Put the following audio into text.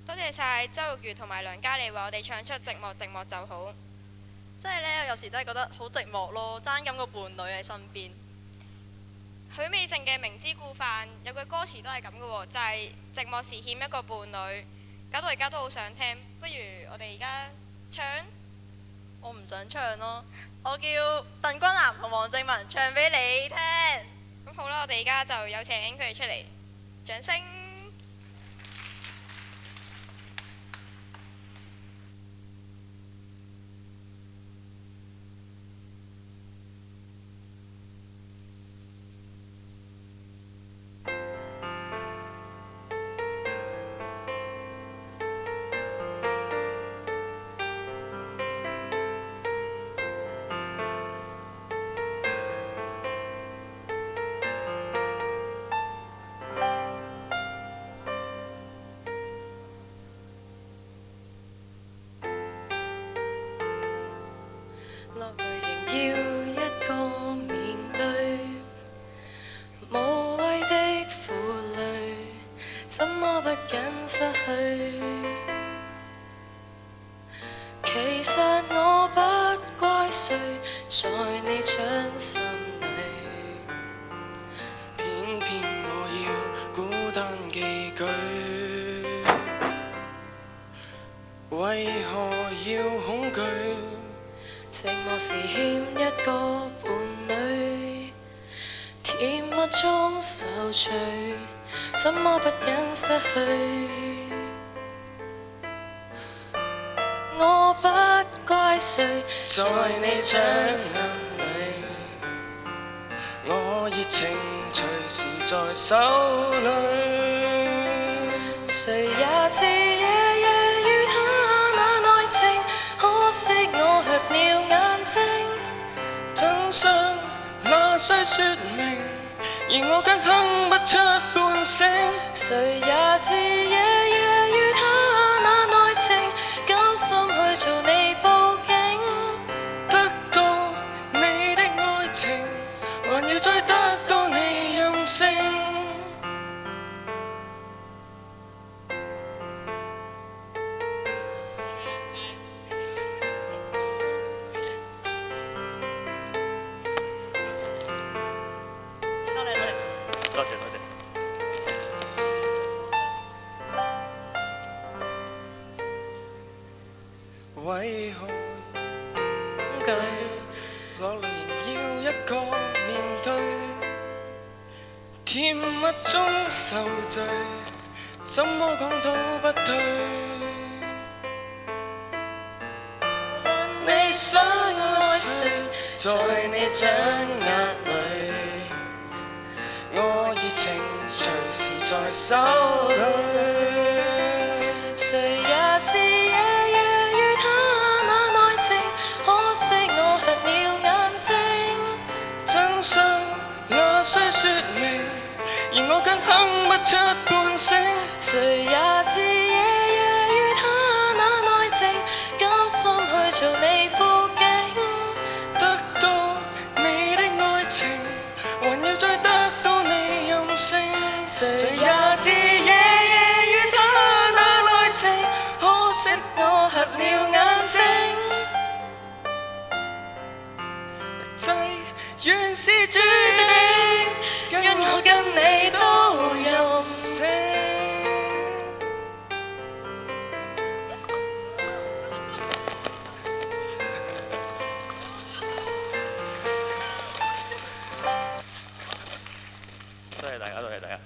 多謝晒周玉如同埋梁嘉莉為我哋唱出寂寞寂寞就好。即係呢，有時真係覺得好寂寞咯，爭咁個伴侶喺身邊。許美靜嘅明知故犯有句歌詞都係咁嘅喎，就係寂寞時欠一個伴侶，搞到而家都好想聽。不如我哋而家唱？我唔想唱咯，我叫鄧君南同黃正文唱俾你聽。咁好啦，我哋而家就有請佢哋出嚟，掌聲。落淚仍要一個面對，無謂的負累，怎麼不忍失去？其實我不怪誰，在你掌心裏，偏偏我要孤單寄居，為何要恐懼？寂寞時欠一個伴侶，甜蜜中受罪，怎麼不忍失去？我不怪誰，在你掌心裏，我熱情隨時在手裏，誰也知夜夜與他那內情，可惜我瞎了眼睛，真相哪需說明，而我卻哼不出半聲。誰也知夜夜與他那內情，甘心去做你報警，得到你的愛情，還要再得到你任性。多謝多謝。為何恐懼？落淚仍要一個面對，甜蜜中受罪，怎麼講都不對。無論你想愛誰，在你掌握裏，我熱情隨時在手裏，誰也知夜夜與他那內情，可惜我瞎了眼睛，真相哪需說明，而我卻哼不出半聲。誰也知夜夜與他那內情，甘心去做你報警，得到你的愛情，還要再得到你任性。誰也知夜夜與他那內情，可惜我瞎了眼睛，際原是注定，因我跟你都有性。多謝大家，多謝大家。